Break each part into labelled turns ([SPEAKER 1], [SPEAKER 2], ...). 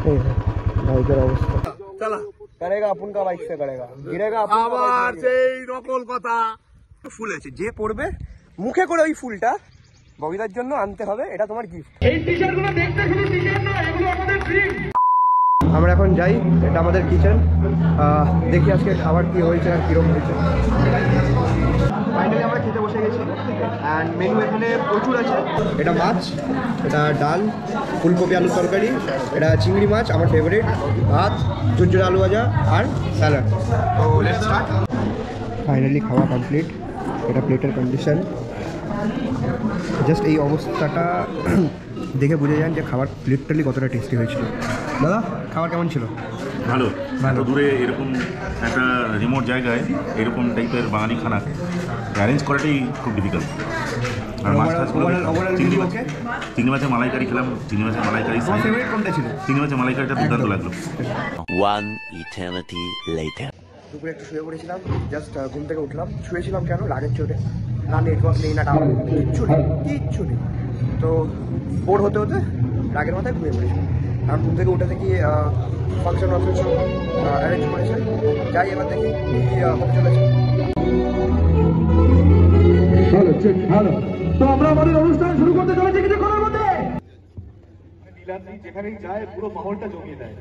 [SPEAKER 1] Biker अवस्था चला करेगा अपन का बाइक से करेगा गिरेगा আবার সেই নকল কথা ফুল আছে যে পড়বে মুখে করে ওই ফুলটা বগিদার জন্য আনতে হবে এটা তোমার গিফট এই টি-শার্টগুলো দেখতে শুধু টি-শার্ট না এগুলো আমাদের ড্রিম আমরা এখন যাই এটা আমাদের কিচেন দেখি আজকে খাবার কি হয়েছে আর কিরকম হয়েছে ফাইনালি আমরা খেতে বসে গেছি অ্যান্ড মেনু এখানে প্রচুর আছে এটা মাছ এটা ডাল ফুলকপি আলু তরকারি এটা চিংড়ি মাছ আমার ফেভারিট ভাত ঝুরঝুরে আলু ভাজা আর স্যালাড তো লেটস স্টার্ট ফাইনালি খাওয়া কমপ্লিট এটা প্লেটের কন্ডিশন জাস্ট এই অবস্থাটা দেখে বুঝে যান যে খাবার লিটারালি কতটা টেস্টি হয়েছিল দাদা খাবার কেমন ছিল
[SPEAKER 2] ভালো ভালো দূরে এরকম একটা রিমোট জায়গায় এরকম টাইপের বাঙালি খানা অ্যারেঞ্জ করাটাই খুব ডিফিকাল্ট আর চিংড়ি মাছের মালাইকারি খেলাম চিংড়ি মাছের মালাইকারি
[SPEAKER 1] কোনটা ছিল
[SPEAKER 2] চিংড়ি মাছের মালাইকারিটা দুর্দান্ত লাগলো
[SPEAKER 1] দুপুরে একটু শুয়ে পড়েছিলাম জাস্ট ঘুম থেকে উঠলাম শুয়েছিলাম কেন রাগের চোটে না নেটওয়ার্ক নেই না টাওয়ার কিচ্ছু নেই তো বোর হতে হতে রাগের মাথায় ঘুমিয়ে পড়েছিলাম আর ঘুম থেকে উঠে দেখি ফাংশন অ্যারেঞ্জ করেছে যাই এবার দেখি কি হতে চলেছে তো আমরা আমাদের অনুষ্ঠান শুরু করতে চলেছি কিছুক্ষণের মধ্যে নীলাদ্রি যেখানেই যায় পুরো মাহলটা জমিয়ে দেয়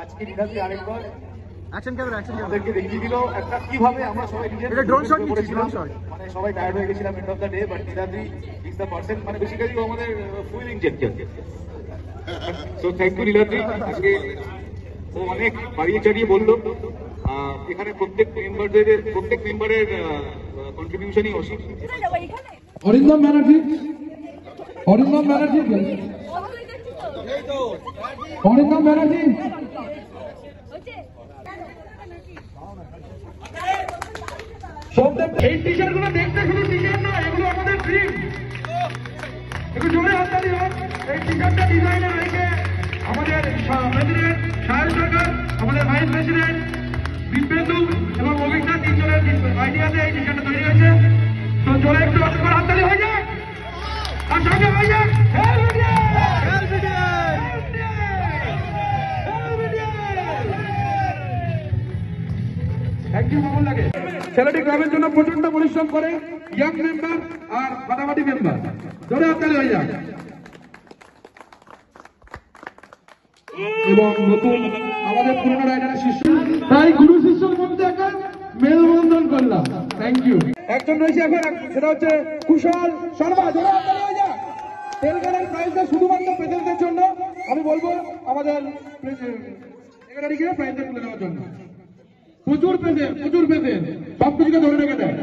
[SPEAKER 1] আজকে নীলাদ্রি আরেকবার অ্যাকশন ক্যামেরা ওদেরকে দেখিয়ে দিল একটা কিভাবে আমরা সবাই এটা ড্রোন শট করেছিলাম মানে সবাই টায়ার্ড হয়ে গেছিলাম end of the day but Niladri is the person মানে বেসিক্যালি আমাদের fuel injector so thank you Niladri আজকে ও অনেক বাড়িয়ে চাড়িয়ে বললো এখানে প্রত্যেক মেম্বারের কন্ট্রিবিউশনই অসীম
[SPEAKER 3] অরিন্দম ব্যানার্জি অরিন্দম ব্যানার্জি এই টি-শার্টগুলো দেখতে শুধু টি-শার্ট না এগুলো আমাদের ড্রিম একটু জোরে হাততালি হোক এই টি-শার্টটা ডিজাইনার রেখে আমাদের প্রেসিডেন্ট সাহেব সরকার আমাদের ভাইস প্রেসিডেন্ট বিপ্রেন্দু এবং অভিজ্ঞতা তিনজনের আইডিয়াতে এই টি-শার্টটা তৈরি হয়েছে তো জোরে একটু হাততালি হয়ে যাক আর সঙ্গে হয়ে যাক ছেলেটি গ্রামের জন্য প্রচন্ড পরিশ্রম করে ইয়াং মেম্বার আর ফাটাফাটি মেম্বার ধরে হাততালি হয়ে যাক এবং নতুন আমাদের পুরনো রাইডারের শিষ্য তাই গুরু শিষ্যের মধ্যে একটা মেলবন্ধন করলাম থ্যাংক ইউ একজন রয়েছে এখন সেটা হচ্ছে কুশল শর্মা ধরে হাততালি হয়ে যাক তেলগানের প্রাইজটা শুধুমাত্র পেতেলদের জন্য আমি বলবো আমাদের সেক্রেটারিকে প্রাইজটা তুলে দেওয়ার জন্য প্রচুর পেতে সবকিছুকে ধরে রেখে দেয়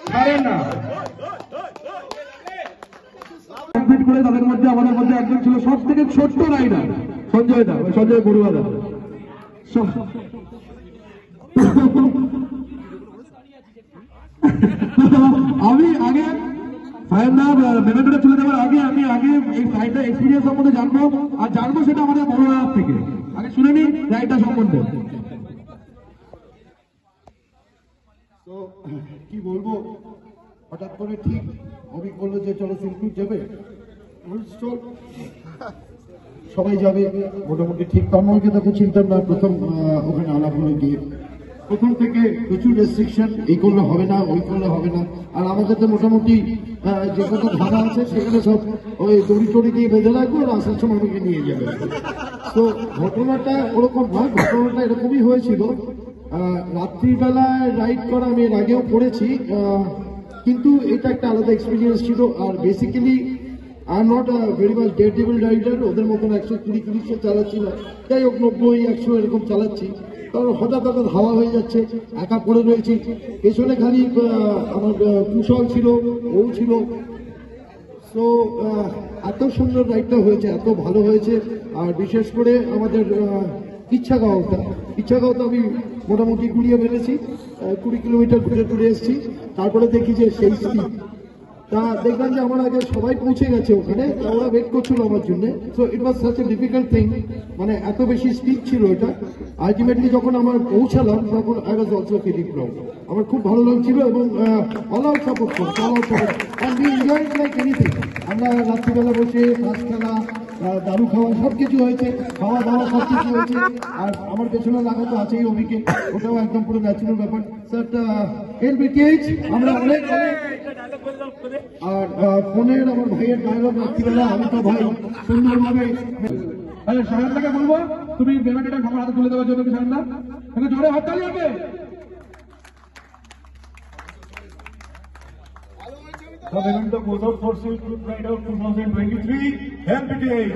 [SPEAKER 3] ছাড়েন না কমপ্লিট করে তাদের মধ্যে আমাদের মধ্যে একজন ছিল সব থেকে ছোট্ট রাইডার সঞ্জয় বড়ুয়া দা আমি আগে মেমেন্টটা তুলে দেওয়ার আগে আমি এই রাইডটা এক্সপিরিয়েন্স সম্বন্ধে জানবো সেটা আমাদের বড়ুয়া থেকে আগে শুনে নিই রাইডটা সম্বন্ধে
[SPEAKER 4] তো কি বলবো হঠাৎ করে ঠিক অভিক বললো যে চলো সিলকুট যাবে সবাই যাবে মোটামুটি ঠিক তন্ময়কে তো চিনতাম না প্রথম ওখানে আলাপ হয়ে গিয়ে প্রথম থেকে প্রচুর রেস্ট্রিকশন এই করলে হবে না ওই করলে হবে না আর আমাদের তো মোটামুটি যে কত ধারা আছে সেগুলো সব ওই দড়ি টড়ি দিয়ে বেঁধে রাখবো আর আসার সময় আমাকে নিয়ে যাবে তো ঘটনাটা ওরকম নয় ঘটনাটা এরকমই হয়েছিল রাত্রিবেলায় রাইড করা আমি এর আগেও করেছি কিন্তু এটা একটা আলাদা এক্সপিরিয়েন্স ছিল আর basically I am not very much dead table rider ওদের মতন 120 চালাচ্ছি না যাই হোক 90-100 এরকম চালাচ্ছি কারণ হঠাৎ হাওয়া হয়ে যাচ্ছে একা পড়ে রয়েছি পেছনে খালি আমার কুশল ছিল ও ছিল তো এত সুন্দর রাইডটা হয়েছে এত ভালো হয়েছে আর বিশেষ করে আমাদের ইচ্ছাগাঁওটা আমি মোটামুটি ঘুরিয়ে ফেলেছি 20 কিলোমিটার ঘুরে এসেছি তারপরে দেখি যে সেই স্পিড তা দেখলাম যে আমার আগে সবাই পৌঁছে গেছে ওখানে তা ওরা ওয়েট করছিল আমার জন্য so it was such a difficult thing মানে এত বেশি স্পিড ছিল এটা আলটিমেটলি যখন আমার পৌঁছালাম তখন I was also feeling proud আমার খুব ভালো লাগছিল এবং অল আউট সাপোর্ট করছে all out support and we enjoy it like anything আমরা রাত্রিবেলা বসে মাছ খেলা দারু খাওয়া সবকিছু হয়েছে, খাওয়া দাওয়া সবকিছু হয়েছে। আর আমার পেছনে লাগা তো আছেই অভিকে, ওটাও একদম পুরো ন্যাচুরাল ব্যাপার। স্যার এলবিটিএইচ আমরা অনেক আর ফোনের আমার ভাইয়ের ডায়লগ রাত্রিবেলা আমি তো ভাই সুন্দরভাবে
[SPEAKER 3] সায়নদাকে বলবো তুমি ব্যানারটা খাবার হাতে তুলে দেওয়ার জন্য। সায়নদা একটু জোরে হাততালি হবে।
[SPEAKER 1] The event goes out for Silk Pride of 2023 LPTH.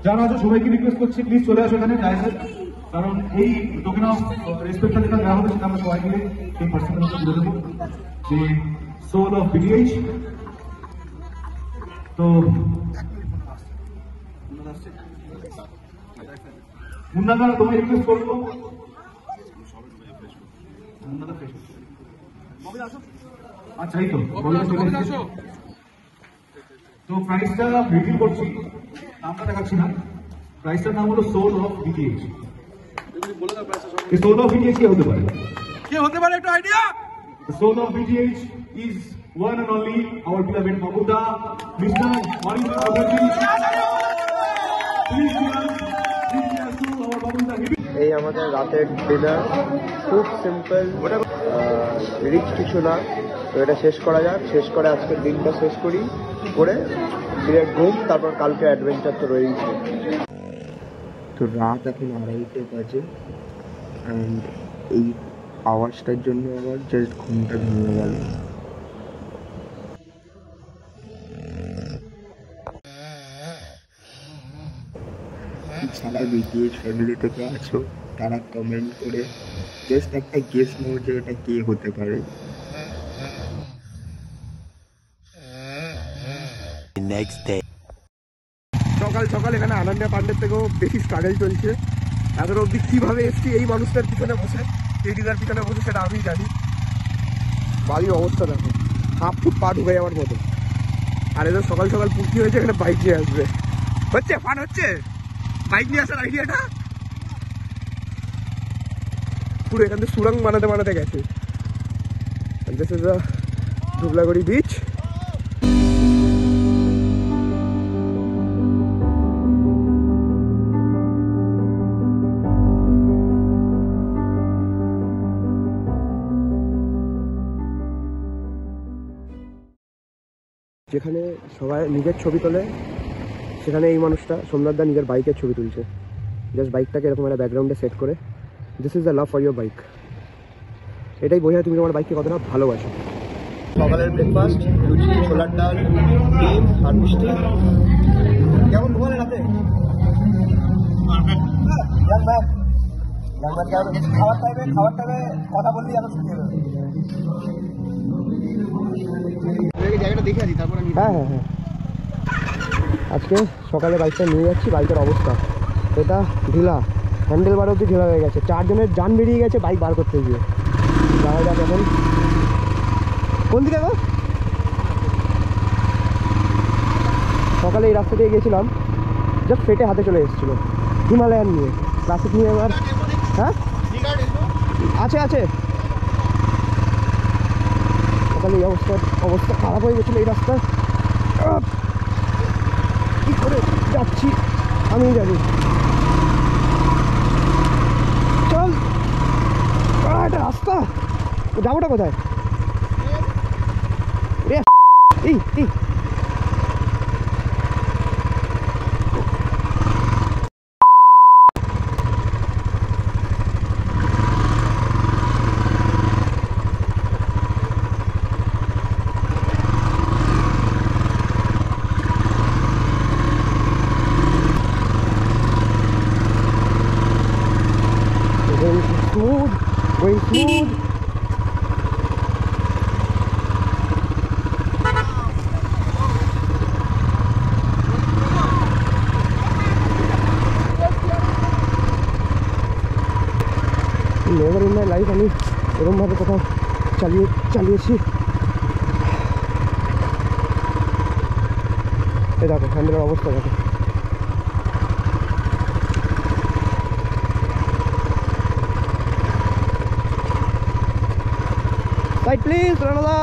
[SPEAKER 1] যারা আছে সবাইকে রিকোয়েস্ট করছি প্লিজ চলে আসো এখানে ডাইসে, কারণ এই টোকেন অফ রেসপেক্টটা যেটা দেওয়া হবে সেটা আমরা সবাই মিলে সেই পার্সনের মধ্যে তুলে দেবো যে সোল অফ বিটিএইচ। তো মুন্নাদা তোমায় রিকোয়েস্ট করবো, মুন্নাদা ফ্রেশ আচ্ছা এই তো তো প্রাইসটা রিভিল করছি, নামটা দেখাচ্ছি না। প্রাইসটার নাম হলো soul of BTH. Soul of BTH কে হতে পারে?
[SPEAKER 3] কে হতে পারে একটু idea?
[SPEAKER 1] Soul of BTH is one and only our beloved Mabuda, Mr. Marinda Agarwal. Please to our Mabuda.
[SPEAKER 5] এই আমাদের রাতের ডিনার খুব সিম্পল, রিচ কিছু না। তো এটা শেষ করা যাক, শেষ করে আজকের দিনটা শেষ করি, করে ডিরেক্ট ঘুম, তারপর কালকে অ্যাডভেঞ্চার তো রয়েছে। তো রাত এখন 2:30 বাজে, অ্যান্ড এই আওয়াজটার জন্য আমার জাস্ট ঘুমটা ভেঙে গেল। যারা বিটিএইচ ফ্যামিলি থেকে আছো তারা কমেন্ট করে জাস্ট একটা গেস নাও যে এটা কে হতে পারে।
[SPEAKER 6] সকাল সকাল এখানে আনন্দা পান্ডের থেকেও বেশি স্ট্রাগল চলছে। এত অব্দি কিভাবে এসছি এই মানুষটার পিছনে বসে, টেডিদার পিছনে বসে, সেটা আমি জানি। বাড়ির অবস্থা দেখো, হাফ ফুট পা ঢুকে যাওয়ার মতো। আর এদের সকাল সকাল পুষ্টি হয়েছে এখানে বাইক নিয়ে আসবে। হচ্ছে ফান হচ্ছে বাইক নিয়ে আসার আইডিয়াটা পুরো এখান থেকে সুরঙ্গ বানাতে গেছে। This is the Dublagadi beach. যেখানে সবাই নিজের ছবি তোলে, সেখানে এই মানুষটা সোমনাথ দা নিজের বাইকের ছবি তুলছে। জাস্ট বাইকটাকে এরকম একটা ব্যাকগ্রাউন্ডে সেট করে। This is the love for your bike. এটাই বোঝায় তুমি তোমার বাইককে কতটা ভালোবাসো।
[SPEAKER 5] সকালের ব্রেকফাস্ট, লুচি, ছোলার ডাল, ডিম আর মিষ্টি। কেমন ঘুমালে রাতে? খাওয়ার টাইমে কথা বললি এত শুকিয়ে যাবে। জায়গাটা দেখে আছি, তারপরে
[SPEAKER 6] হ্যাঁ, আজকে সকালে বাইকটা নিয়ে যাচ্ছি। বাইকের অবস্থা এটা ঢিলা, হ্যান্ডেল বার অব্দি ঢিলা হয়ে গেছে। 4 জনের যান বেরিয়ে গেছে বাইক বার করতে গিয়ে। যাওয়া যাক এখন। কোন দিকে গো? সকালে এই রাস্তা দিয়ে গেছিলাম, জাস্ট ফেটে হাতে চলে এসেছিল হিমালয়ান নিয়ে, ক্লাসিক নিয়ে। এবার হ্যাঁ আছে সকালে এই অবস্থা খারাপ হয়ে গেছিলো এই রাস্তায়। কি করে যাচ্ছি আমি জানি। চল, একটা রাস্তা, যাবোটা কোথায়? এই going smooth. Never in my life আমি এরকমভাবে কোথাও চালিয়েছি। এই দেখো হ্যান্ডেলের অবস্থা দেখো। Side please, Ranada.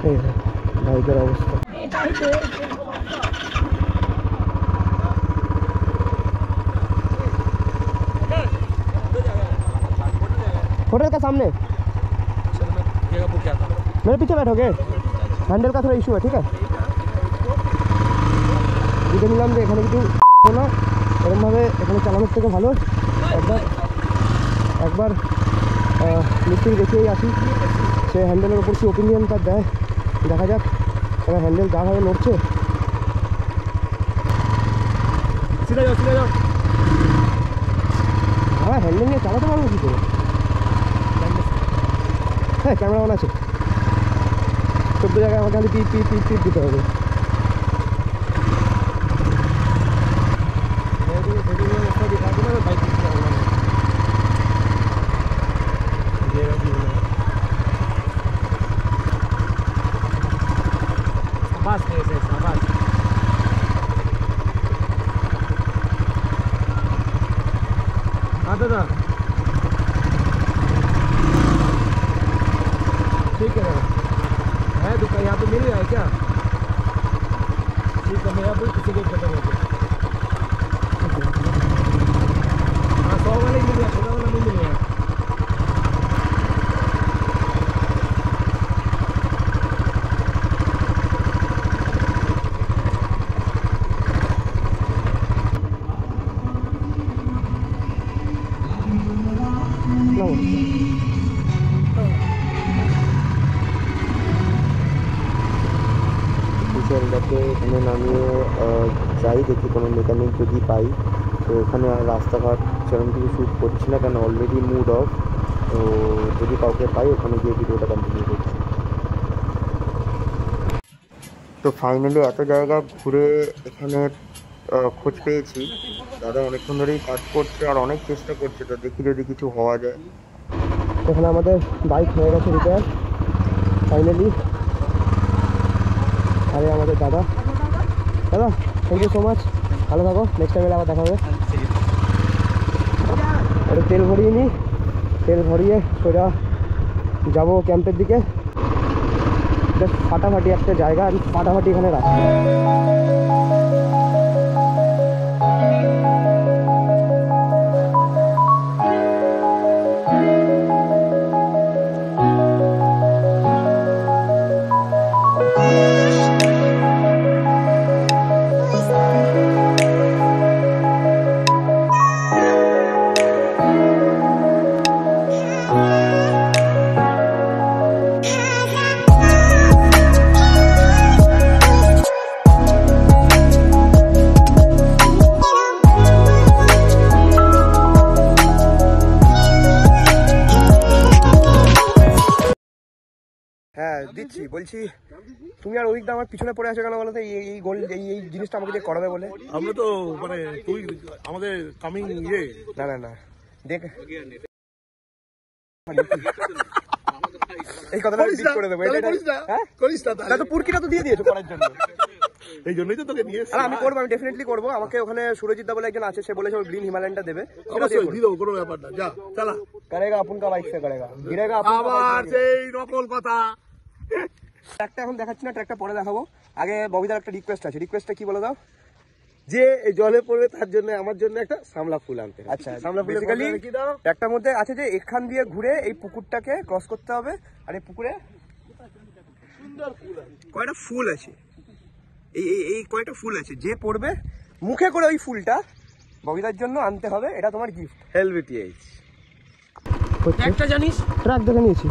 [SPEAKER 6] এই বাইকের অবস্থা। होटल का सामने मेरे पीछे बैठोगे हैंडल का थोड़ा इशू है ठीक है বুঝে নিলাম যে এখানে কিছু না এরকমভাবে এখানে চালানোর থেকে ভালো একবার মিস্ত্রি দেখেই আসি সে হ্যান্ডেলের ওপর কি ওপিনিয়ন তার দেয় দেখা যাক এবার হ্যান্ডেল যাভাবে নড়ছে সিধা যাও হ্যাঁ হ্যান্ডেল নিয়ে চালাতে পারবো কী করে হ্যাঁ ক্যামেরা অন আছে 14 জায়গায় আমাকে খালি পিপ দিতে হবে दादा ठीक है दुकान यहाँ पे मिल रहा है क्या ठीक है मैं यहाँ पर किसी को खत्म हो गया हाँ 100 वाला ही मिल रहा है छोटा वाला नहीं मिल रहा है
[SPEAKER 5] এটাকে এখানে নামিয়ে যাই দেখি কোনো মেকানিক যদি পাই তো এখানে রাস্তাঘাট সেরকম কিছু শ্যুট করছি না কারণ অলরেডি মুড অফ তো যদি কাউকে পাই ওখানে গিয়ে ভিডিওটা কন্টিনিউ করছি তো ফাইনালি এত জায়গা ঘুরে এখানে খোঁজ পেয়েছি দাদা অনেকক্ষণ ধরেই কাজ করছে আর অনেক চেষ্টা করছে তো দেখি যদি কিছু হওয়া যায়
[SPEAKER 6] এখানে আমাদের বাইক হয়ে গেছে রিপেয়ার ফাইনালি আরে আমাদের দাদা থ্যাংক ইউ সো মাচ ভালো থাকো নেক্সট টাইম আবার দেখা হবে একটু তেল ভরিয়ে নিই তেল ভরিয়ে সোজা যাবো ক্যাম্পের দিকে ফাটাফাটি একটা জায়গা আর ফাটাফাটি এখানে রাস্তা হ্যাঁ দিচ্ছি বলছি তুমি আর ওইদিকটা আমার পিছনে পড়ে আছো কেন বলো তো এই গোল এই জিনিসটা আমাকে দিয়ে করাবে বলে
[SPEAKER 2] আমরা তো মানে তুই আমাদের কামিং
[SPEAKER 6] না দেখ এই কথাটা ঠিক করে দেবো হ্যাঁ তো পুরকিটা তো দিয়ে দিয়েছো করার জন্য
[SPEAKER 2] এই জন্যই তো তোকে নিয়ে
[SPEAKER 6] আর আমি করবো আমি ডেফিনেটলি করবো আমাকে ওখানে সুরজিৎ দা বলে একজন আছে সে বলেছে ওর গ্রিন হিমালয়ানটা দেবে
[SPEAKER 2] কোনো ব্যাপার না যা চালা
[SPEAKER 6] करेगा अपन का बाइक से करेगा गिरेगा
[SPEAKER 2] আবার সেই নকল কথা
[SPEAKER 6] ট্র্যাকটা এখন দেখাচ্ছি না ট্র্যাকটা পরে দেখাবো আগে ববিদার একটা রিকোয়েস্ট আছে রিকোয়েস্টটা কি বলে দাও যে জলে পড়বে তার জন্য আমার জন্য একটা সামলা ফুল আনতে আচ্ছা সামলা ফুল বেসিক্যালি ট্র্যাকটার মধ্যে আছে যে এখান দিয়ে ঘুরে এই পুকুরটাকে ক্রস করতে হবে আর এই পুকুরে সুন্দর ফুল আছে কয়টা ফুল আছে এই কয়টা ফুল আছে যে পড়বে মুখে করে ওই ফুলটা ববিদার জন্য আনতে হবে এটা তোমার গিফট
[SPEAKER 5] হেলভিটিএইচ
[SPEAKER 6] ट्रैक जानिस ट्रैक देखे নিয়েছি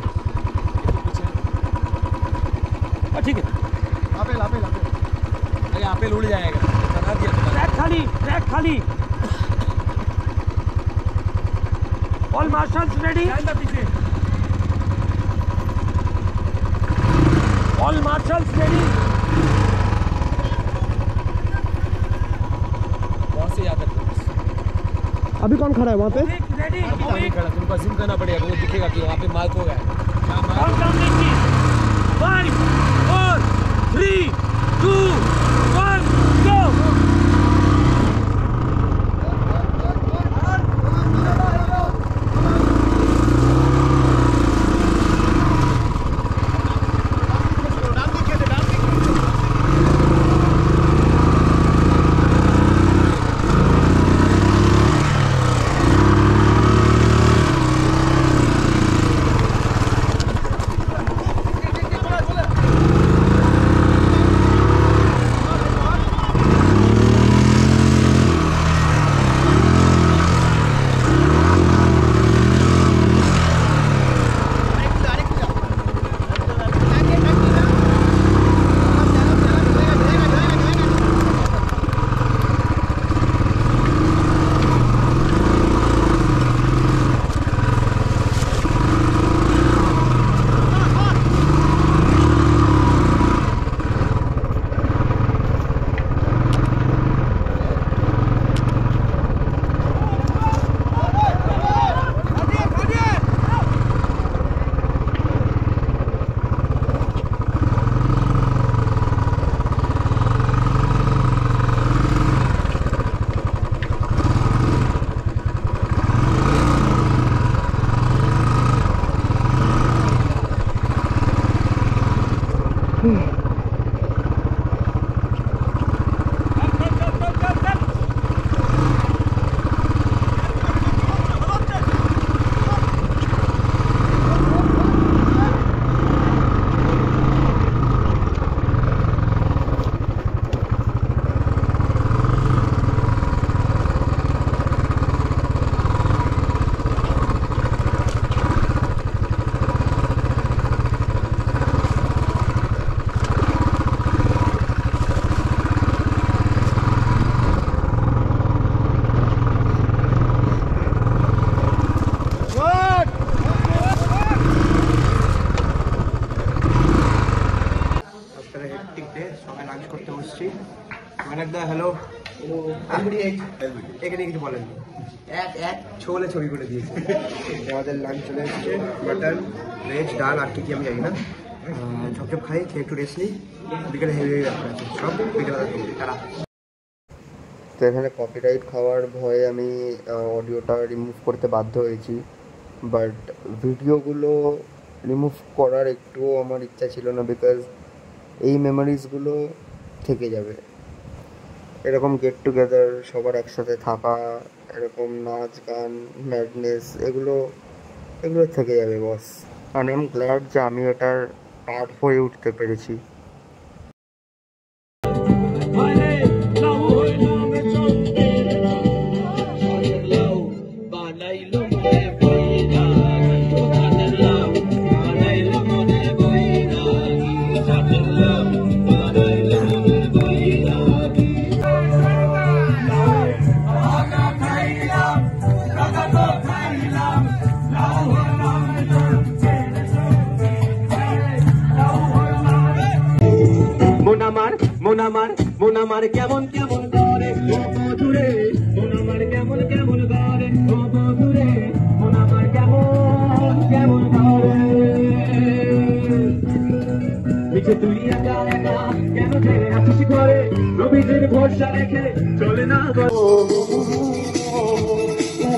[SPEAKER 6] ठीक है आपेल अरे आपेल उड़ जाएगा बना दिया ट्रैक खाली ऑल मार्शल्स रेडी पीछे ऑल मार्शल्स रेडी बहुत से याद है अभी कौन खड़ा है वहाँ पे अभी खड़ा तुमको जिम करना पड़ेगा वो दिखेगा कि वहाँ पे मार्क हो गया 5 4 3 2 1 गो
[SPEAKER 5] সবাই লাঞ্চ করতে বসছি। মানাকদা হ্যালো, এখানে কিছু বলেন এক ছোলে ছবি করে দিয়েছে। আমাদের লাঞ্চ চলে এসছে, মাটন, ভেজ, ডাল আর কি আমি জানি না। ঝপঝপ খাই, খেয়ে একটু রেস্ট নিই, বিকেলে হেভি আছে সব বিকেলে তারা। তো এখানে কপিরাইট খাওয়ার ভয়ে আমি অডিওটা রিমুভ করতে বাধ্য হয়েছি, বাট ভিডিওগুলো রিমুভ করার একটুও আমার ইচ্ছা ছিল না, বিকজ এই মেমোরিজগুলো থেকে যাবে। এরকম গেট টুগেদার, সবার একসাথে থাকা, এরকম নাচ গান, ম্যাডনেস, এগুলো থেকে যাবে বস। আর আই এম গ্ল্যাড যে আমি এটার পার্ট হয়ে উঠতে পেরেছি।
[SPEAKER 7] মন আমার কেমন কেমন করে ও বধুরে, মন আমার কেমন কেমন করে ও বধুরে, মন আমার কেমন কেমন করে। নিচে তুই একা একা কেন ছেড়ে আসিস ঘরে, রবিদের ভরসা রেখে চলে না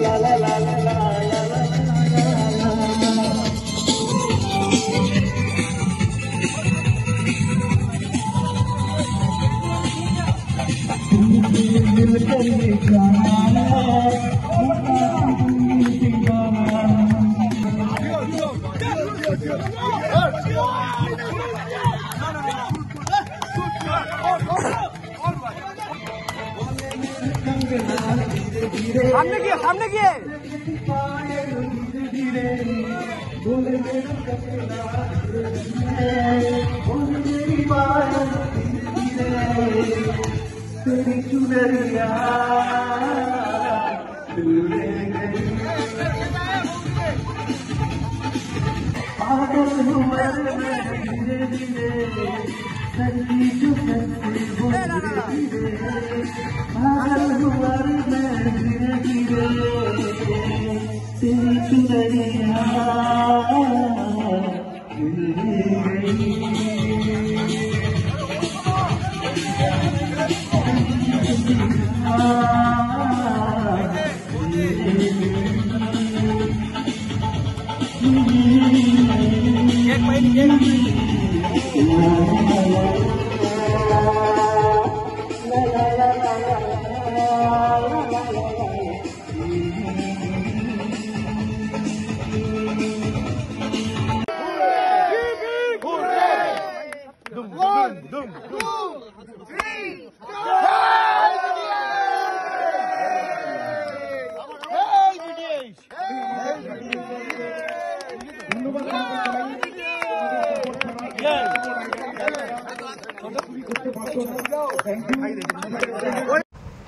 [SPEAKER 7] লা লা লা লা লা লা লা।
[SPEAKER 6] সামনে গিয়ে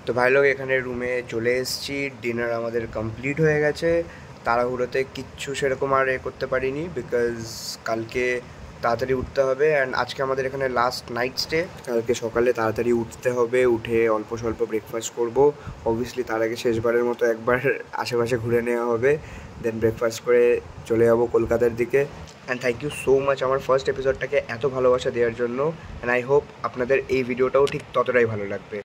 [SPEAKER 5] তো ভাই লোক এখানে রুমে চলে এসেছি, ডিনার আমাদের কমপ্লিট হয়ে গেছে। তাড়াহুড়োতে কিচ্ছু সেরকম আর করতে পারিনি, বিকজ কালকে তাড়াতাড়ি উঠতে হবে অ্যান্ড আজকে আমাদের এখানে লাস্ট নাইট স্টে। কালকে সকালে তাড়াতাড়ি উঠতে হবে, উঠে অল্প স্বল্প ব্রেকফাস্ট করব। অবভিয়াসলি তার আগে শেষবারের মতো একবার আশেপাশে ঘুরে নেওয়া হবে, দেন ব্রেকফাস্ট করে চলে যাব কলকাতার দিকে। And thank you so much আমার ফার্স্ট এপিসোডটাকে এত ভালোবাসা দেওয়ার জন্য, অ্যান্ড আই হোপ আপনাদের এই ভিডিওটাও ঠিক ততটাই ভালো লাগবে।